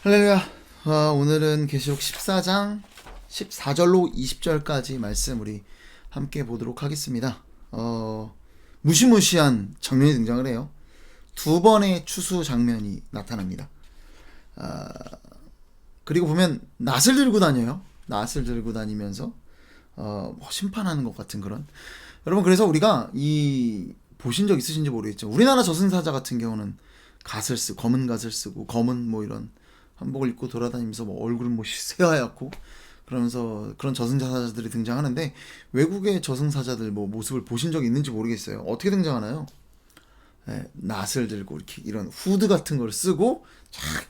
할렐루야. 오늘은 계시록 14장 14절로 20절까지 말씀 우리 함께 보도록 하겠습니다. 무시무시한 장면이 등장을 해요. 두 번의 추수 장면이 나타납니다. 그리고 보면 낫을 들고 다녀요. 낫을 들고 다니면서 심판하는 것 같은 그런. 여러분, 그래서 우리가 보신 적 있으신지 모르겠죠. 우리나라 저승사자 같은 경우는 검은 갓을 쓰고 검은 이런 한복을 입고 돌아다니면서 얼굴은 새하얗고 그러면서 그런 저승사자들이 등장하는데, 외국의 저승사자들 모습을 보신 적이 있는지 모르겠어요. 어떻게 등장하나요? 낫을 들고 이렇게 이런 후드 같은 걸 쓰고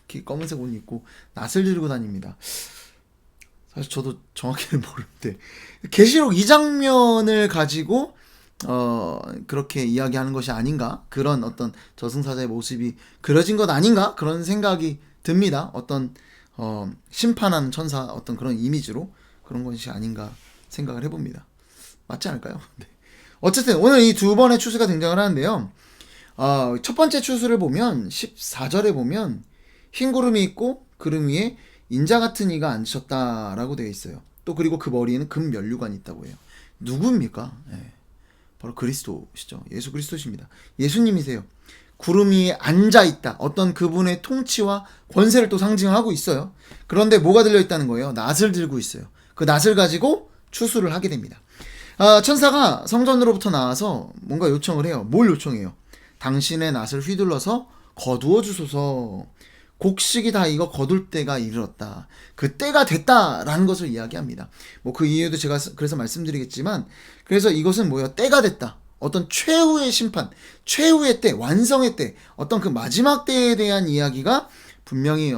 이렇게 검은색 옷 입고 낫을 들고 다닙니다. 사실 저도 정확히는 모르는데 계시록 이 장면을 가지고 그렇게 이야기하는 것이 아닌가, 그런 어떤 저승사자의 모습이 그려진 것 아닌가, 그런 생각이 듭니다. 어떤 심판하는 천사, 어떤 그런 이미지로 그런 것이 아닌가 생각을 해봅니다. 맞지 않을까요? 네. 어쨌든 오늘 이 두 번의 추수가 등장을 하는데요. 첫 번째 추수를 보면 14절에 보면 흰 구름이 있고 구름 위에 인자 같은 이가 앉으셨다라고 되어 있어요. 또 그리고 그 머리에는 금 면류관이 있다고 해요. 누구입니까? 바로 그리스도시죠. 예수 그리스도십니다. 예수님이세요. 구름 위에 앉아있다. 어떤 그분의 통치와 권세를 또 상징하고 있어요. 그런데 뭐가 들려있다는 거예요? 낫을 들고 있어요. 그 낫을 가지고 추수를 하게 됩니다. 천사가 성전으로부터 나와서 뭔가 요청을 해요. 뭘 요청해요? 당신의 낫을 휘둘러서 거두어 주소서. 곡식이 다 익어 거둘 때가 이르렀다. 그 때가 됐다라는 것을 이야기합니다. 그 이유도 제가 그래서 말씀드리겠지만, 그래서 이것은 때가 됐다. 어떤 최후의 심판, 최후의 때, 완성의 때, 어떤 그 마지막 때에 대한 이야기가 분명히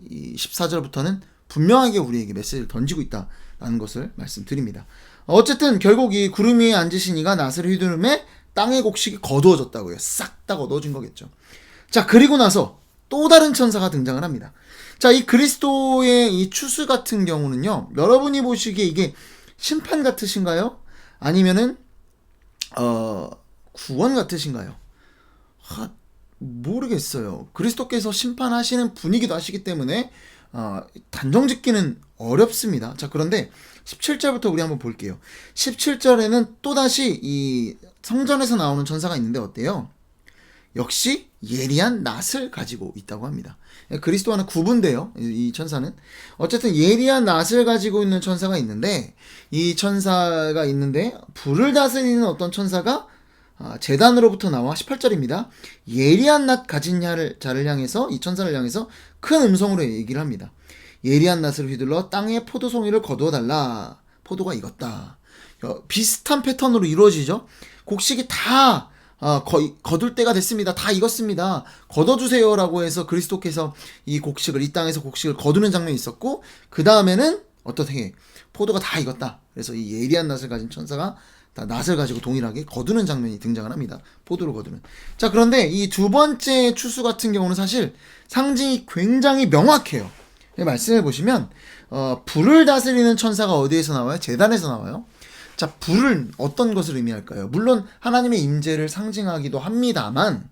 이 14절부터는 분명하게 우리에게 메시지를 던지고 있다라는 것을 말씀드립니다. 어쨌든 결국 이 구름 위에 앉으신 이가 낫을 휘두르매 땅의 곡식이 거두어졌다고요. 싹 다 거두어진 거겠죠. 자, 그리고 나서 또 다른 천사가 등장을 합니다. 자, 이 그리스도의 이 추수 같은 경우는요, 여러분이 보시기에 이게 심판 같으신가요? 아니면은 구원 같으신가요? 모르겠어요. 그리스도께서 심판하시는 분이기도 하시기 때문에 단정 짓기는 어렵습니다. 자, 그런데 17절부터 우리 한번 볼게요. 17절에는 또다시 이 성전에서 나오는 천사가 있는데 어때요? 역시 예리한 낫을 가지고 있다고 합니다. 그리스도와는 구분돼요, 이 천사는. 어쨌든 예리한 낫을 가지고 있는 천사가 있는데, 이 천사가 있는데 불을 다스리는 어떤 천사가 제단으로부터 나와 18절입니다. 예리한 낫 가진 자를 향해서, 이 천사를 향해서 큰 음성으로 얘기를 합니다. 예리한 낫을 휘둘러 땅에 포도송이를 거두어 달라. 포도가 익었다. 비슷한 패턴으로 이루어지죠. 곡식이 다 거둘 때가 됐습니다. 다 익었습니다. 걷어주세요라고 해서 그리스도께서 이 땅에서 곡식을 거두는 장면이 있었고, 그 다음에는 어떻게 포도가 다 익었다. 그래서 이 예리한 낫을 가진 천사가 다 낫을 가지고 동일하게 거두는 장면이 등장을 합니다. 포도를 거두는. 자, 그런데 이 두 번째 추수 같은 경우는 사실 상징이 굉장히 명확해요. 말씀해 보시면 불을 다스리는 천사가 어디에서 나와요? 제단에서 나와요. 자, 불은 어떤 것을 의미할까요? 물론 하나님의 임재를 상징하기도 합니다만,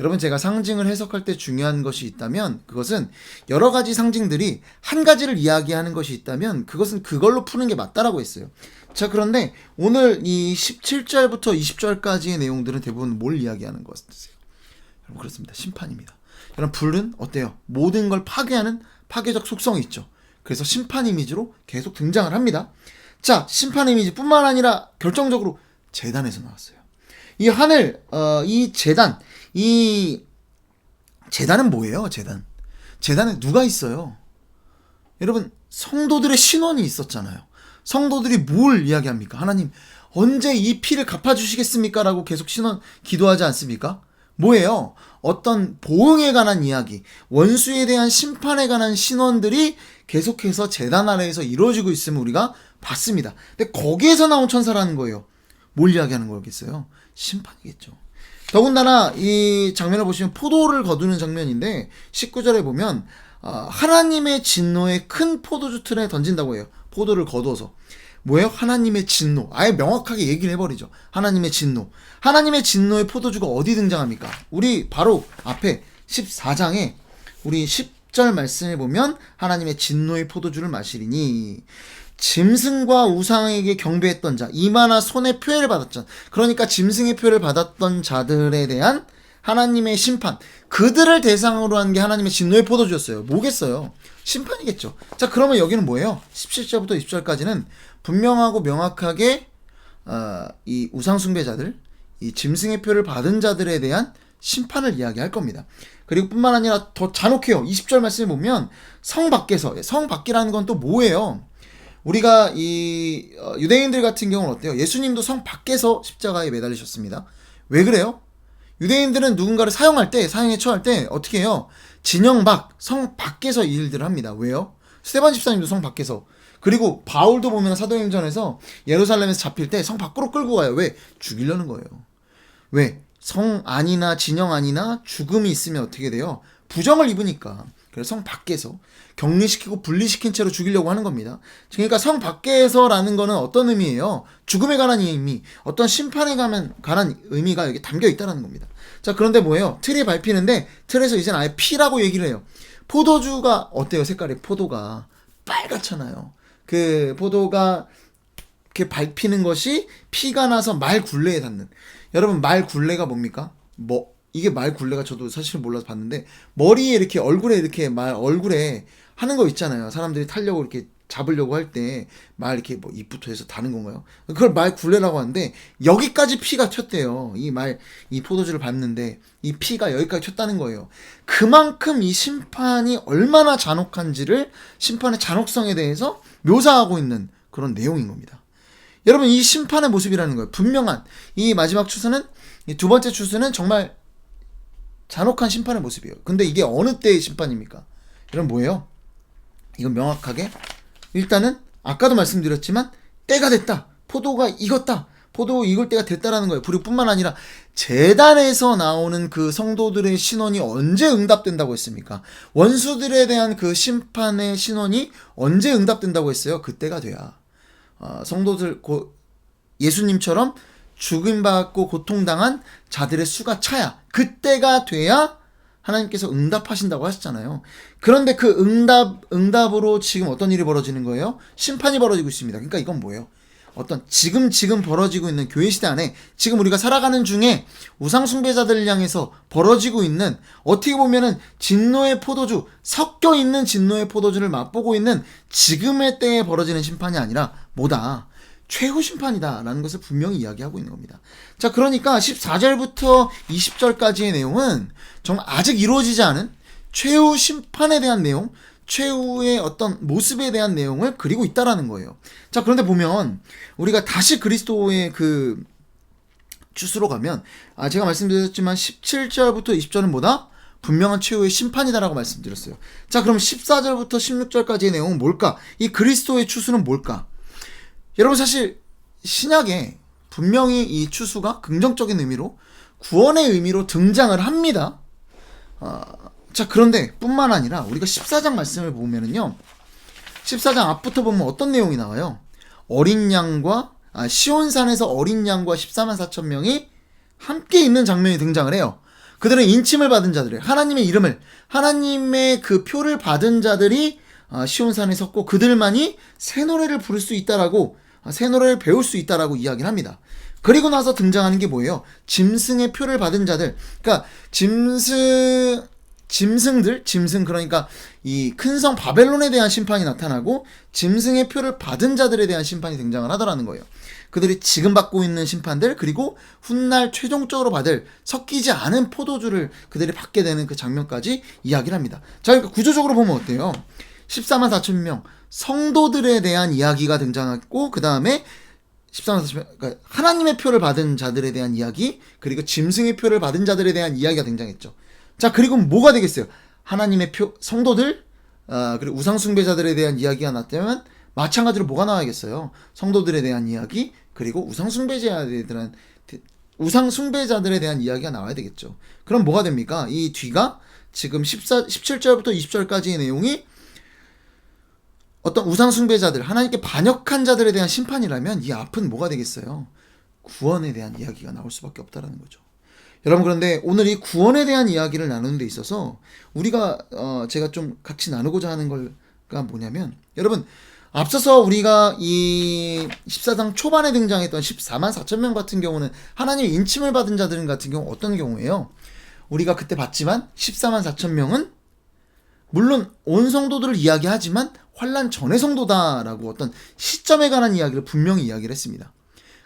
여러분, 제가 상징을 해석할 때 중요한 것이 있다면, 그것은 여러 가지 상징들이 한 가지를 이야기하는 것이 있다면 그것은 그걸로 푸는 게 맞다라고 했어요. 자, 그런데 오늘 이 17절부터 20절까지의 내용들은 대부분 뭘 이야기하는 것 같으세요? 여러분, 그렇습니다. 심판입니다. 여러분, 불은 어때요? 모든 걸 파괴하는 파괴적 속성이 있죠. 그래서 심판 이미지로 계속 등장을 합니다. 자, 심판 이미지 뿐만 아니라 결정적으로 제단에서 나왔어요. 이 하늘, 이 제단은 뭐예요? 제단에 누가 있어요? 여러분, 성도들의 신원이 있었잖아요. 성도들이 뭘 이야기합니까? 하나님, 언제 이 피를 갚아주시겠습니까? 라고 계속 기도하지 않습니까? 뭐예요? 어떤 보응에 관한 이야기, 원수에 대한 심판에 관한 신원들이 계속해서 제단 아래에서 이루어지고 있음을 우리가 봤습니다. 근데 거기에서 나온 천사라는 거예요. 뭘 이야기하는 거겠어요? 심판이겠죠. 더군다나 이 장면을 보시면 포도를 거두는 장면인데, 19절에 보면 하나님의 진노에 큰 포도주 틀에 던진다고 해요. 포도를 거두어서. 뭐예요? 하나님의 진노. 아예 명확하게 얘기를 해버리죠. 하나님의 진노. 하나님의 진노의 포도주가 어디 등장합니까? 우리 바로 앞에 14장에 우리 10절 말씀에 보면 하나님의 진노의 포도주를 마시리니 짐승과 우상에게 경배했던 자, 이마나 손에 표를 받았던, 그러니까 짐승의 표를 받았던 자들에 대한 하나님의 심판, 그들을 대상으로 한 게 하나님의 진노의 포도주였어요. 뭐겠어요? 심판이겠죠. 자, 그러면 여기는 뭐예요? 17절부터 20절까지는 분명하고 명확하게 이 우상숭배자들, 이 짐승의 표를 받은 자들에 대한 심판을 이야기할 겁니다. 그리고 뿐만 아니라 더 잔혹해요. 20절 말씀에 보면 성 밖에서, 성 밖이라는 건 또 뭐예요? 우리가 이 유대인들 같은 경우는 어때요? 예수님도 성 밖에서 십자가에 매달리셨습니다. 왜 그래요? 유대인들은 누군가를 사형에 처할 때 어떻게 해요? 진영 밖, 성 밖에서 이 일들을 합니다. 왜요? 스데반 집사님도 성 밖에서, 그리고 바울도 보면 사도행전에서 예루살렘에서 잡힐 때 성 밖으로 끌고 가요. 왜? 죽이려는 거예요. 왜? 성 안이나 진영 안이나 죽음이 있으면 어떻게 돼요? 부정을 입으니까. 그래서 성 밖에서 격리시키고 분리시킨 채로 죽이려고 하는 겁니다. 그러니까 성 밖에서라는 거는 어떤 의미예요? 죽음에 관한 의미, 어떤 심판에 관한 의미가 여기 담겨 있다는 겁니다. 자, 그런데 뭐예요? 틀이 밟히는데 틀에서 이제는 아예 피라고 얘기를 해요. 포도주가 어때요? 색깔이 포도가 빨갛잖아요. 그 포도가 이렇게 밟히는 것이 피가 나서 말 굴레에 닿는. 여러분, 말 굴레가 뭡니까? 이게 말 굴레가 저도 사실 몰라서 봤는데, 머리에 이렇게 얼굴에 하는 거 있잖아요. 사람들이 타려고 이렇게 잡으려고 할 때 말 이렇게 뭐 입부터 해서 다는 건가요? 그걸 말 굴레라고 하는데, 여기까지 피가 튀었대요. 이 포도주를 밟는데 이 피가 여기까지 튀었다는 거예요. 그만큼 이 심판이 얼마나 잔혹한지를, 심판의 잔혹성에 대해서 묘사하고 있는 그런 내용인 겁니다. 여러분, 이 심판의 모습이라는 거예요. 분명한 이 마지막 추수는, 이 두 번째 추수는 정말 잔혹한 심판의 모습이에요. 근데 이게 어느 때의 심판입니까? 이건 뭐예요? 이건 명확하게, 일단은 아까도 말씀드렸지만 때가 됐다, 포도가 익었다, 포도 익을 때가 됐다라는 거예요. 그리고 뿐만 아니라 제단에서 나오는 그 성도들의 신원이 언제 응답된다고 했습니까? 원수들에 대한 그 심판의 신원이 언제 응답된다고 했어요? 그때가 돼야 성도들, 예수님처럼 죽임받고 고통당한 자들의 수가 차야, 그때가 돼야 하나님께서 응답하신다고 하셨잖아요. 그런데 그 응답으로 지금 어떤 일이 벌어지는 거예요? 심판이 벌어지고 있습니다. 그러니까 이건 뭐예요? 어떤 지금 벌어지고 있는 교회 시대 안에, 지금 우리가 살아가는 중에 우상숭배자들을 향해서 벌어지고 있는, 어떻게 보면은 진노의 포도주, 섞여 있는 진노의 포도주를 맛보고 있는 지금의 때에 벌어지는 심판이 아니라 뭐다? 최후 심판이다라는 것을 분명히 이야기하고 있는 겁니다. 자, 그러니까 14절부터 20절까지의 내용은 정말 아직 이루어지지 않은 최후 심판에 대한 내용, 최후의 어떤 모습에 대한 내용을 그리고 있다라는 거예요. 자, 그런데 보면 우리가 다시 그리스도의 그 추수로 가면, 제가 말씀드렸지만 17절부터 20절은 뭐다? 분명한 최후의 심판이다라고 말씀드렸어요. 자, 그럼 14절부터 16절까지의 내용은 뭘까? 이 그리스도의 추수는 뭘까? 여러분, 사실 신약에 분명히 이 추수가 긍정적인 의미로, 구원의 의미로 등장을 합니다. 자, 그런데 뿐만 아니라 우리가 14장 말씀을 보면은요, 14장 앞부터 보면 어떤 내용이 나와요? 어린 양과 시온산에서 어린 양과 14만 4천 명이 함께 있는 장면이 등장을 해요. 그들은 인침을 받은 자들이에요. 하나님의 이름을, 하나님의 그 표를 받은 자들이 시온산에 섰고, 그들만이 새 노래를 부를 수 있다라고, 새 노래를 배울 수 있다라고 이야기를 합니다. 그리고 나서 등장하는 게 뭐예요? 짐승의 표를 받은 자들. 그러니까 짐승, 그러니까 이 큰 성 바벨론에 대한 심판이 나타나고, 짐승의 표를 받은 자들에 대한 심판이 등장을 하더라는 거예요. 그들이 지금 받고 있는 심판들, 그리고 훗날 최종적으로 받을 섞이지 않은 포도주를 그들이 받게 되는 그 장면까지 이야기를 합니다. 자, 그러니까 구조적으로 보면 어때요? 14만 4천 명 성도들에 대한 이야기가 등장했고, 그 다음에 14만 4천 명, 그러니까 하나님의 표를 받은 자들에 대한 이야기, 그리고 짐승의 표를 받은 자들에 대한 이야기가 등장했죠. 자, 그리고 뭐가 되겠어요? 하나님의 표, 성도들, 그리고 우상숭배자들에 대한 이야기가 났다면 마찬가지로 뭐가 나와야겠어요? 성도들에 대한 이야기, 그리고 우상숭배자들에 대한 이야기가 나와야 되겠죠. 그럼 뭐가 됩니까? 이 뒤가 지금 17절부터 20절까지의 내용이 어떤 우상숭배자들, 하나님께 반역한 자들에 대한 심판이라면, 이 앞은 뭐가 되겠어요? 구원에 대한 이야기가 나올 수밖에 없다라는 거죠. 여러분, 그런데 오늘 이 구원에 대한 이야기를 나누는 데 있어서 우리가 제가 좀 같이 나누고자 하는 걸가 뭐냐면, 여러분, 앞서서 우리가 이 14장 초반에 등장했던 14만 4천 명 같은 경우는 하나님의 인침을 받은 자들 같은 경우 어떤 경우예요? 우리가 그때 봤지만 14만 4천 명은 물론 온 성도들을 이야기하지만 환난 전의 성도다라고 어떤 시점에 관한 이야기를 분명히 이야기를 했습니다.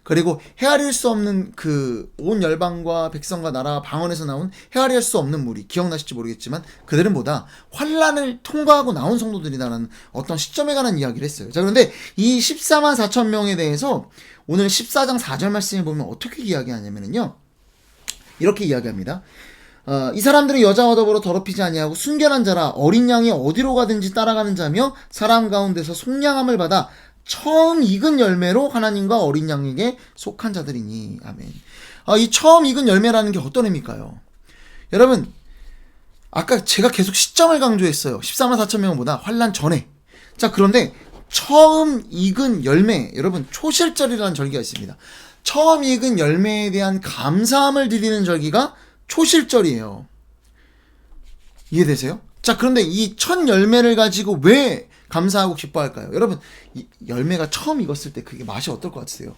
그리고 헤아릴 수 없는 그 온 열방과 백성과 나라 방언에서 나온 헤아릴 수 없는 무리, 기억나실지 모르겠지만 그들은 뭐다? 환난을 통과하고 나온 성도들이다라는 어떤 시점에 관한 이야기를 했어요. 자, 그런데 이 14만 4천 명에 대해서 오늘 14장 4절 말씀에 보면 어떻게 이야기하냐면요, 이렇게 이야기합니다. 이 사람들은 여자와 더불어 더럽히지 아니하고 순결한 자라, 어린 양이 어디로 가든지 따라가는 자며 사람 가운데서 속량함을 받아 처음 익은 열매로 하나님과 어린 양에게 속한 자들이니. 아멘. 이 처음 익은 열매라는 게 어떤 의미일까요? 여러분, 아까 제가 계속 시점을 강조했어요. 14만 4천 명보다 환난 전에. 자, 그런데 처음 익은 열매, 여러분, 초실절이라는 절기가 있습니다. 처음 익은 열매에 대한 감사함을 드리는 절기가 초실절이에요. 이해되세요? 자, 그런데 이 첫 열매를 가지고 왜 감사하고 기뻐할까요? 여러분, 이 열매가 처음 익었을 때 그게 맛이 어떨 것 같으세요?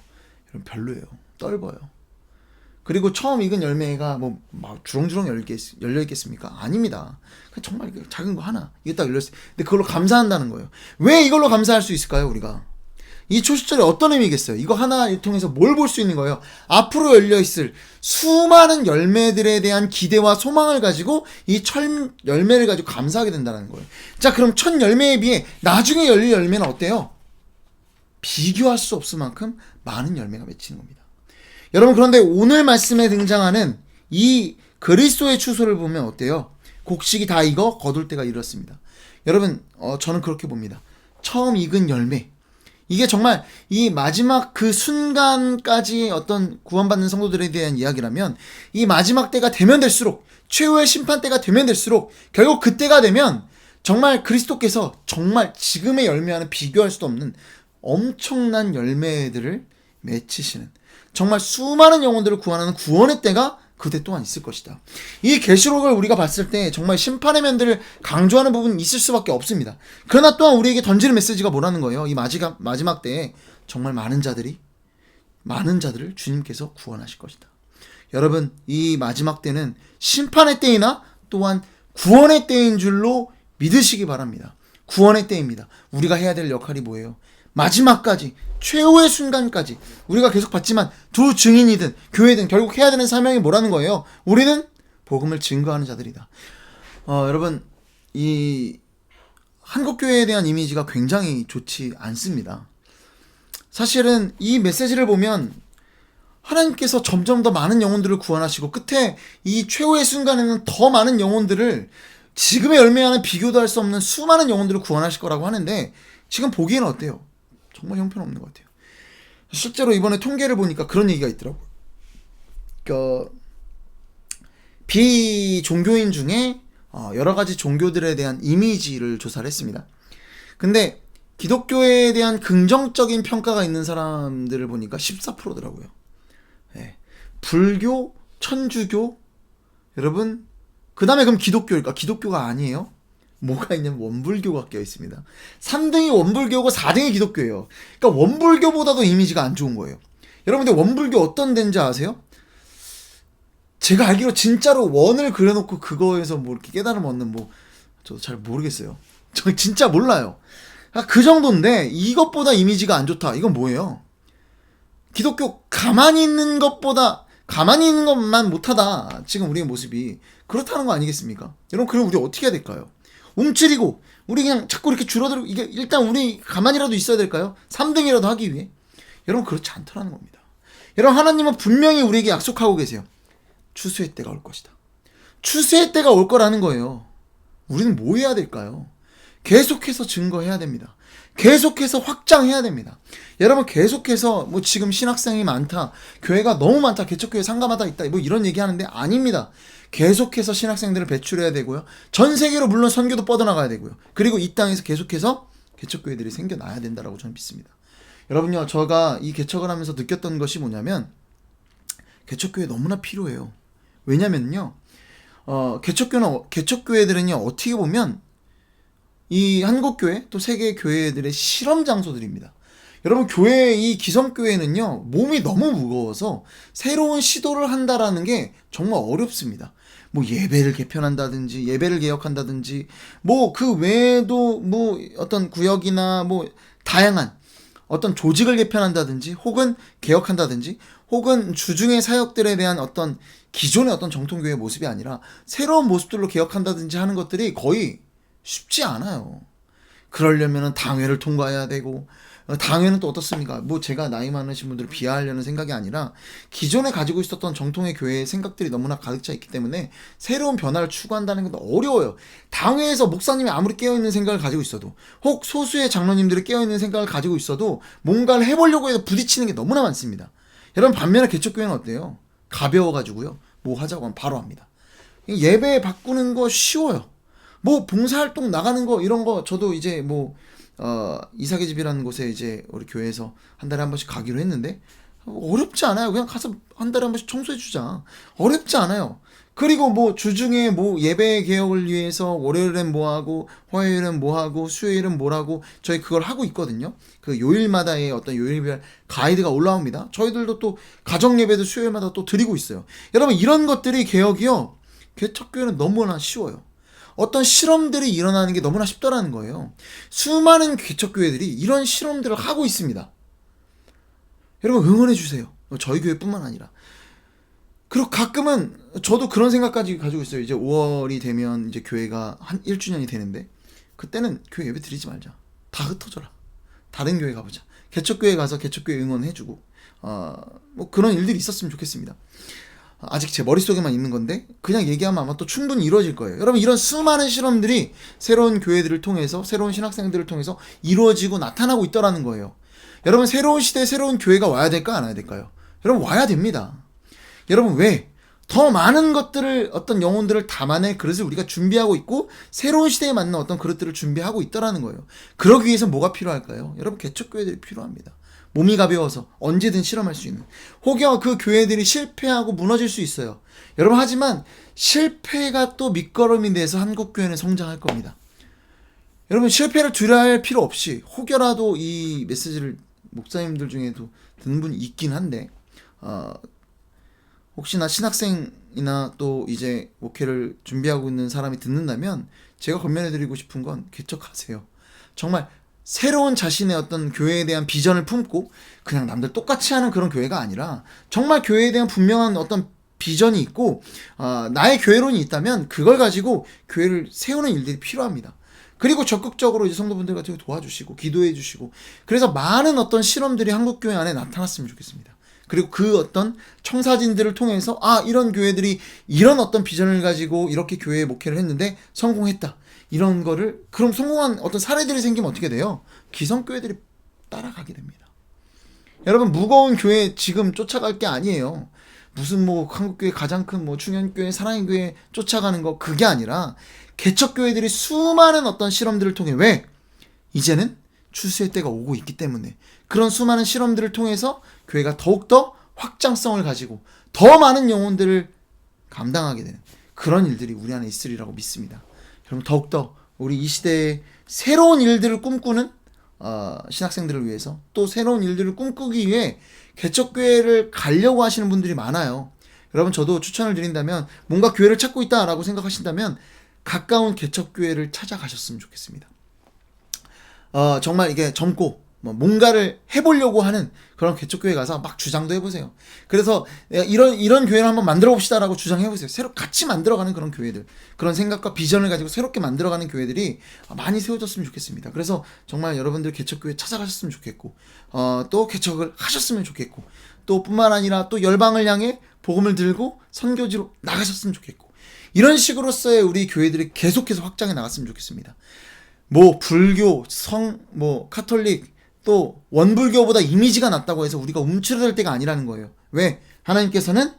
여러분, 별로예요. 떫어요. 그리고 처음 익은 열매가 뭐 막 주렁주렁 열려 있겠습니까? 아닙니다. 정말 작은 거 하나 이게 딱 열렸어요. 근데 그걸로 감사한다는 거예요. 왜 이걸로 감사할 수 있을까요, 우리가? 이 초시절에 어떤 의미겠어요? 이거 하나 통해서 뭘 볼 수 있는 거예요? 앞으로 열려있을 수많은 열매들에 대한 기대와 소망을 가지고 이 첫 열매를 가지고 감사하게 된다는 거예요. 자, 그럼 첫 열매에 비해 나중에 열릴 열매는 어때요? 비교할 수 없을 만큼 많은 열매가 맺히는 겁니다. 여러분, 그런데 오늘 말씀에 등장하는 이 그리스도의 추수를 보면 어때요? 곡식이 다 익어 거둘 때가 이렇습니다. 여러분, 저는 그렇게 봅니다. 처음 익은 열매, 이게 정말 이 마지막 그 순간까지 어떤 구원받는 성도들에 대한 이야기라면, 이 마지막 때가 되면 될수록, 최후의 심판 때가 되면 될수록, 결국 그때가 되면 정말 그리스도께서 정말 지금의 열매와는 비교할 수도 없는 엄청난 열매들을 맺히시는, 정말 수많은 영혼들을 구원하는 구원의 때가 그때 또한 있을 것이다. 이 계시록을 우리가 봤을 때 정말 심판의 면들을 강조하는 부분이 있을 수밖에 없습니다. 그러나 또한 우리에게 던지는 메시지가 뭐라는 거예요? 이 마지막 때에 정말 많은 자들을 주님께서 구원하실 것이다. 여러분, 이 마지막 때는 심판의 때이나 또한 구원의 때인 줄로 믿으시기 바랍니다. 구원의 때입니다. 우리가 해야 될 역할이 뭐예요? 마지막까지, 최후의 순간까지 우리가 계속 봤지만 두 증인이든 교회든 결국 해야 되는 사명이 뭐라는 거예요? 우리는 복음을 증거하는 자들이다. 여러분, 이 한국교회에 대한 이미지가 굉장히 좋지 않습니다. 사실은 이 메시지를 보면 하나님께서 점점 더 많은 영혼들을 구원하시고 끝에 이 최후의 순간에는 더 많은 영혼들을, 지금의 열매와는 비교도 할 수 없는 수많은 영혼들을 구원하실 거라고 하는데, 지금 보기에는 어때요? 정말 형편없는 것 같아요. 실제로 이번에 통계를 보니까 그런 얘기가 있더라고요. 비종교인 중에 여러 가지 종교들에 대한 이미지를 조사를 했습니다. 근데 기독교에 대한 긍정적인 평가가 있는 사람들을 보니까 14%더라고요. 네. 불교, 천주교, 여러분, 그 다음에 그럼 기독교일까? 기독교가 아니에요. 뭐가 있냐면 원불교가 껴 있습니다. 3등이 원불교고 4등이 기독교예요. 그러니까 원불교보다도 이미지가 안 좋은 거예요. 여러분들 원불교 어떤 데인지 아세요? 제가 알기로 진짜로 원을 그려놓고 그거에서 뭐 이렇게 깨달음 얻는, 뭐 저도 잘 모르겠어요. 저 진짜 몰라요. 그 정도인데 이것보다 이미지가 안 좋다. 이건 뭐예요? 기독교 가만히 있는 것만 못하다. 지금 우리의 모습이 그렇다는 거 아니겠습니까? 여러분, 그럼 우리 어떻게 해야 될까요? 움츠리고 우리 그냥 자꾸 이렇게 줄어들고, 이게 일단 우리 가만히라도 있어야 될까요? 3등이라도 하기 위해? 여러분, 그렇지 않더라는 겁니다. 여러분, 하나님은 분명히 우리에게 약속하고 계세요. 추수의 때가 올 것이다. 추수의 때가 올 거라는 거예요. 우리는 뭐 해야 될까요? 계속해서 증거해야 됩니다. 계속해서 확장해야 됩니다. 여러분, 계속해서 뭐 지금 신학생이 많다, 교회가 너무 많다, 개척교회 상가마다 있다, 뭐 이런 얘기 하는데 아닙니다. 계속해서 신학생들을 배출해야 되고요. 전 세계로 물론 선교도 뻗어나가야 되고요. 그리고 이 땅에서 계속해서 개척교회들이 생겨나야 된다라고 저는 믿습니다. 여러분요, 제가 이 개척을 하면서 느꼈던 것이 뭐냐면, 개척교회 너무나 필요해요. 왜냐면요, 개척교회들은요, 어떻게 보면 이 한국교회 또 세계 교회들의 실험 장소들입니다. 여러분, 이 기성교회는요, 몸이 너무 무거워서 새로운 시도를 한다라는 게 정말 어렵습니다. 뭐 예배를 개편한다든지 예배를 개혁한다든지 뭐 그 외에도 뭐 어떤 구역이나 뭐 다양한 어떤 조직을 개편한다든지 혹은 개혁한다든지 혹은 주중의 사역들에 대한 어떤 기존의 어떤 정통교회의 모습이 아니라 새로운 모습들로 개혁한다든지 하는 것들이 거의 쉽지 않아요. 그러려면 당회를 통과해야 되고, 당회는 또 어떻습니까? 뭐 제가 나이 많으신 분들을 비하하려는 생각이 아니라 기존에 가지고 있었던 정통의 교회의 생각들이 너무나 가득 차 있기 때문에 새로운 변화를 추구한다는 건 어려워요. 당회에서 목사님이 아무리 깨어있는 생각을 가지고 있어도 혹 소수의 장로님들이 깨어있는 생각을 가지고 있어도 뭔가를 해보려고 해서 부딪히는 게 너무나 많습니다. 여러분, 반면에 개척교회는 어때요? 가벼워가지고요, 뭐 하자고 하면 바로 합니다. 예배 바꾸는 거 쉬워요. 뭐 봉사활동 나가는 거 이런 거 저도 이제 뭐 이사계집이라는 곳에 이제 우리 교회에서 한 달에 한 번씩 가기로 했는데 어렵지 않아요. 그냥 가서 한 달에 한 번씩 청소해 주자. 어렵지 않아요. 그리고 뭐 주중에 뭐 예배 개혁을 위해서 월요일엔 뭐 하고 화요일엔 뭐 하고 수요일은 뭐라고 저희 그걸 하고 있거든요. 그 요일마다의 어떤 요일별 가이드가 올라옵니다. 저희들도 또 가정 예배도 수요일마다 또 드리고 있어요. 여러분, 이런 것들이 개혁이요, 개척교회는 너무나 쉬워요. 어떤 실험들이 일어나는 게 너무나 쉽더라는 거예요. 수많은 개척교회들이 이런 실험들을 하고 있습니다. 여러분, 응원해 주세요. 저희 교회뿐만 아니라. 그리고 가끔은 저도 그런 생각까지 가지고 있어요. 이제 5월이 되면 이제 교회가 한 1주년이 되는데 그때는 교회 예배 드리지 말자. 다 흩어져라. 다른 교회 가보자. 개척교회 가서 개척교회 응원해주고 뭐 그런 일들이 있었으면 좋겠습니다. 아직 제 머릿속에만 있는 건데 그냥 얘기하면 아마 또 충분히 이루어질 거예요. 여러분, 이런 수많은 실험들이 새로운 교회들을 통해서, 새로운 신학생들을 통해서 이루어지고 나타나고 있더라는 거예요. 여러분, 새로운 시대에 새로운 교회가 와야 될까 안 와야 될까요? 여러분, 와야 됩니다. 여러분, 왜? 더 많은 것들을, 어떤 영혼들을 담아낼 그릇을 우리가 준비하고 있고 새로운 시대에 맞는 어떤 그릇들을 준비하고 있더라는 거예요. 그러기 위해서 뭐가 필요할까요? 여러분, 개척교회들이 필요합니다. 몸이 가벼워서 언제든 실험할 수 있는, 혹여 그 교회들이 실패하고 무너질 수 있어요. 여러분, 하지만 실패가 또 밑거름이 돼서 한국교회는 성장할 겁니다. 여러분, 실패를 두려워할 필요 없이 혹여라도 이 메시지를 목사님들 중에도 듣는 분이 있긴 한데 혹시나 신학생이나 또 이제 목회를 준비하고 있는 사람이 듣는다면 제가 권면해드리고 싶은 건 개척하세요. 정말 새로운 자신의 어떤 교회에 대한 비전을 품고 그냥 남들 똑같이 하는 그런 교회가 아니라 정말 교회에 대한 분명한 어떤 비전이 있고 나의 교회론이 있다면 그걸 가지고 교회를 세우는 일들이 필요합니다. 그리고 적극적으로 이제 성도분들 같은 거 도와주시고 기도해 주시고, 그래서 많은 어떤 실험들이 한국교회 안에 나타났으면 좋겠습니다. 그리고 그 어떤 청사진들을 통해서 이런 교회들이 이런 어떤 비전을 가지고 이렇게 교회에 목회를 했는데 성공했다, 이런 거를, 그럼 성공한 어떤 사례들이 생기면 어떻게 돼요? 기성교회들이 따라가게 됩니다. 여러분, 무거운 교회 지금 쫓아갈 게 아니에요. 무슨 뭐 한국교회 가장 큰 뭐 충현교회, 사랑의 교회 쫓아가는 거, 그게 아니라 개척교회들이 수많은 어떤 실험들을 통해, 왜? 이제는 추수의 때가 오고 있기 때문에 그런 수많은 실험들을 통해서 교회가 더욱더 확장성을 가지고 더 많은 영혼들을 감당하게 되는 그런 일들이 우리 안에 있으리라고 믿습니다. 여러분, 더욱더 우리 이 시대에 새로운 일들을 꿈꾸는 신학생들을 위해서, 또 새로운 일들을 꿈꾸기 위해 개척교회를 가려고 하시는 분들이 많아요. 여러분, 저도 추천을 드린다면, 뭔가 교회를 찾고 있다라고 생각하신다면 가까운 개척교회를 찾아가셨으면 좋겠습니다. 정말 이게 젊고 뭔가를 해보려고 하는 그런 개척교회 가서 막 주장도 해보세요. 그래서 이런 교회를 한번 만들어 봅시다라고 주장해보세요. 새로 같이 만들어가는 그런 교회들, 그런 생각과 비전을 가지고 새롭게 만들어가는 교회들이 많이 세워졌으면 좋겠습니다. 그래서 정말 여러분들 개척교회 찾아가셨으면 좋겠고, 또 개척을 하셨으면 좋겠고, 또 뿐만 아니라 또 열방을 향해 복음을 들고 선교지로 나가셨으면 좋겠고, 이런 식으로서의 우리 교회들이 계속해서 확장해 나갔으면 좋겠습니다. 뭐 불교, 카톨릭, 또 원불교보다 이미지가 낫다고 해서 우리가 움츠러들 때가 아니라는 거예요. 왜? 하나님께서는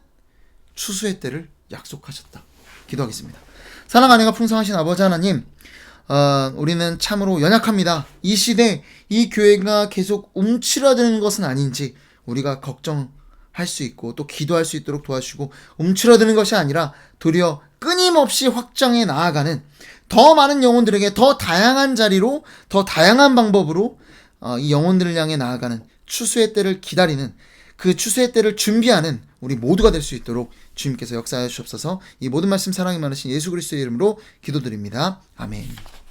추수의 때를 약속하셨다. 기도하겠습니다. 사랑 안에가 풍성하신 아버지 하나님, 우리는 참으로 연약합니다. 이 시대 이 교회가 계속 움츠러드는 것은 아닌지 우리가 걱정할 할 수 있고 또 기도할 수 있도록 도와주시고 움츠러드는 것이 아니라 도리어 끊임없이 확장해 나아가는 더 많은 영혼들에게 더 다양한 자리로 더 다양한 방법으로 이 영혼들을 향해 나아가는 추수의 때를 기다리는 그 추수의 때를 준비하는 우리 모두가 될 수 있도록 주님께서 역사하여 주옵소서. 이 모든 말씀 사랑이 많으신 예수 그리스도의 이름으로 기도드립니다. 아멘.